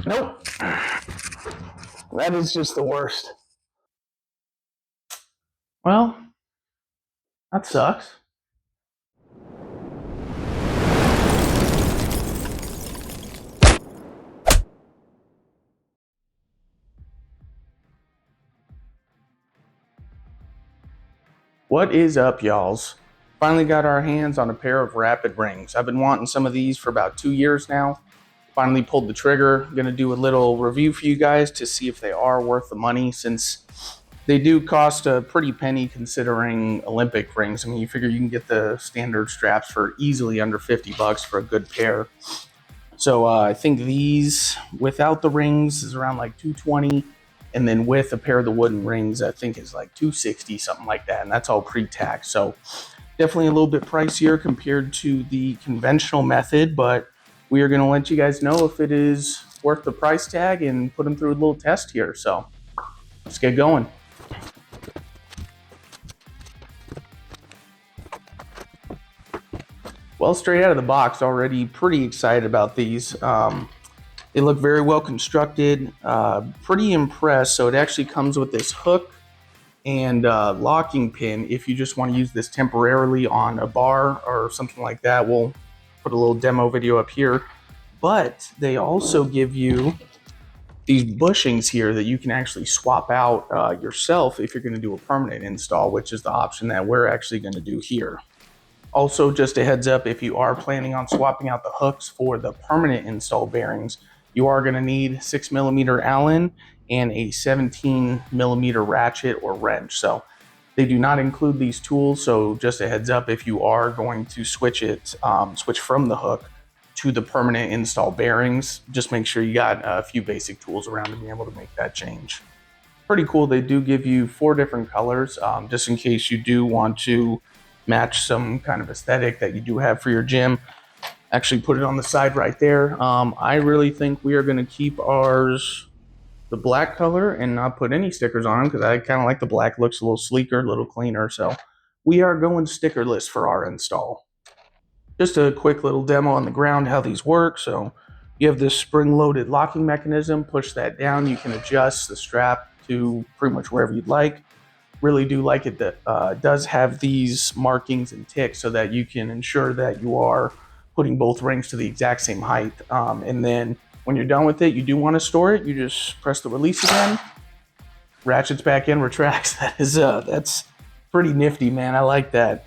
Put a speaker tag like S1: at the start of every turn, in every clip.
S1: Nope. That is just the worst. Well, that sucks. What is up, y'alls? Finally got our hands on a pair of rapid rings. I've been wanting some of these for about 2 years now. Finally pulled the trigger. Gonna do a little review for you guys to see if they are worth the money, since they do cost a pretty penny considering Olympic rings. I mean, you figure you can get the standard straps for easily under 50 bucks for a good pair. So I think these without the rings is around like 220, and then with a pair of the wooden rings, I think is like 260, something like that, and that's all pre-tax. So definitely a little bit pricier compared to the conventional method, but we are going to let you guys know if it is worth the price tag and put them through a little test here. So let's get going. Well, straight out of the box, already pretty excited about these. They look very well constructed, pretty impressed. So it actually comes with this hook and locking pin if you just want to use this temporarily on a bar or something like that. We'll put a little demo video up here. But they also give you these bushings here that you can actually swap out yourself if you're going to do a permanent install, which is the option that we're actually going to do here. Also, just a heads up, if you are planning on swapping out the hooks for the permanent install bearings, you are going to need 6mm Allen and a 17mm ratchet or wrench. So they do not include these tools. So just a heads up, if you are going to switch from the hook to the permanent install bearings, just make sure you got a few basic tools around to be able to make that change. Pretty cool. They do give you 4 different colors, just in case you do want to match some kind of aesthetic that you do have for your gym. Actually put it on the side right there. I really think we are going to keep ours the black color and not put any stickers on them, because I kind of like the black. Looks a little sleeker, a little cleaner. So we are going stickerless for our install. Just a quick little demo on the ground how these work. So you have this spring-loaded locking mechanism. Push that down. You can adjust the strap to pretty much wherever you'd like. Really do like it that does have these markings and ticks so that you can ensure that you are putting both rings to the exact same height. And then when you're done with it, you do want to store it. You just press the release again, ratchets back in, retracts. That's pretty nifty, man. I like that.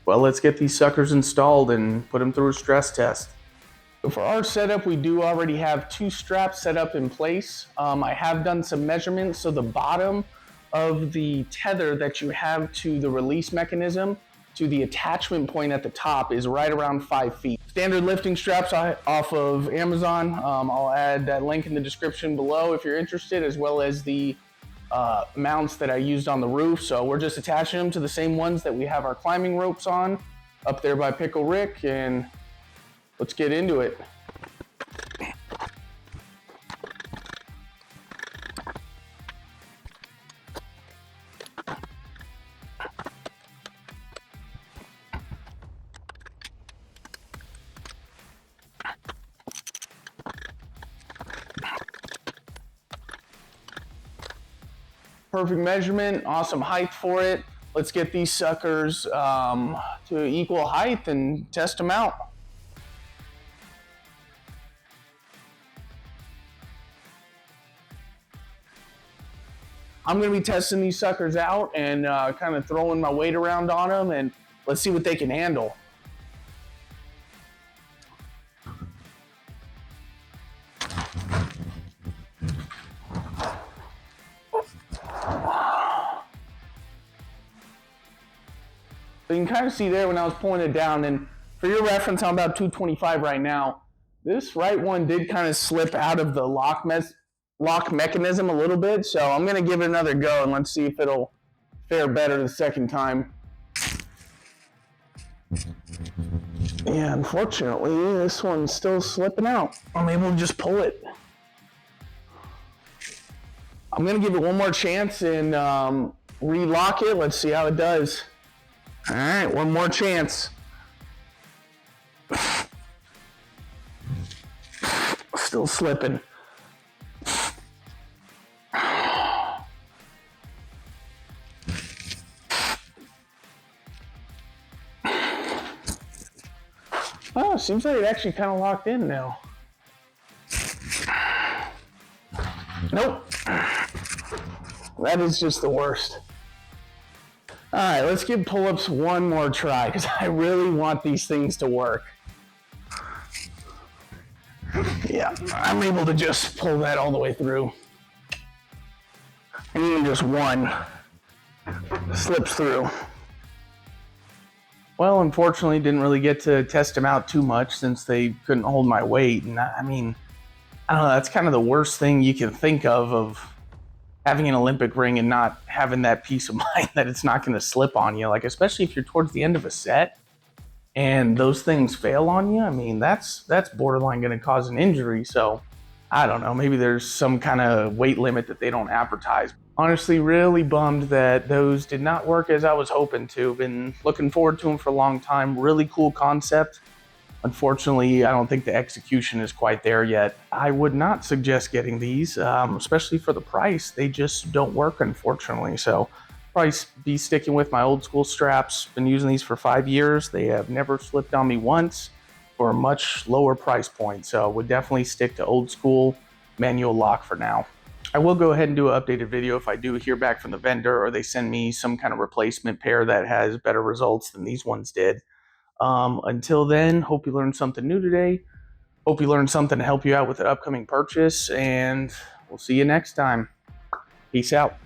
S1: Well, let's get these suckers installed and put them through a stress test. So for our setup, we do already have 2 straps set up in place. I have done some measurements. So the bottom of the tether that you have to the release mechanism to the attachment point at the top is right around 5 feet. Standard lifting straps off of Amazon. I'll add that link in the description below if you're interested, as well as the mounts that I used on the roof. So we're just attaching them to the same ones that we have our climbing ropes on up there by Pickle Rick, and let's get into it. Perfect measurement, awesome height for it. Let's get these suckers to equal height and test them out. I'm going to be testing these suckers out and kind of throwing my weight around on them, and let's see what they can handle. So you can kind of see there when I was pulling it down, and for your reference, I'm about 225 right now. This right one did kind of slip out of the lock mechanism a little bit, so I'm going to give it another go and let's see if it'll fare better the second time. Yeah, unfortunately, this one's still slipping out. I'm able to just pull it. I'm going to give it one more chance and relock it. Let's see how it does. All right, one more chance. Still slipping. seems like it actually kind of locked in now. Nope. That is just the worst. All right, let's give pull-ups one more try because I really want these things to work. Yeah, I'm able to just pull that all the way through. And even just one slips through. Well, unfortunately, didn't really get to test them out too much since they couldn't hold my weight. And I mean, I don't know, that's kind of the worst thing you can think of having an Olympic ring and not having that peace of mind that it's not going to slip on you. Like, especially if you're towards the end of a set and those things fail on you. I mean, that's borderline going to cause an injury. So I don't know, maybe there's some kind of weight limit that they don't advertise. Honestly, really bummed that those did not work as I was hoping to. Been looking forward to them for a long time. Really cool concept. Unfortunately, I don't think the execution is quite there yet. I would not suggest getting these, especially for the price. They just don't work, unfortunately. So probably be sticking with my old school straps. Been using these for 5 years. They have never slipped on me once for a much lower price point. So would definitely stick to old school manual lock for now. I will go ahead and do an updated video if I do hear back from the vendor or they send me some kind of replacement pair that has better results than these ones did. Until then, hope you learned something new today. Hope you learned something to help you out with an upcoming purchase, and we'll see you next time. Peace out.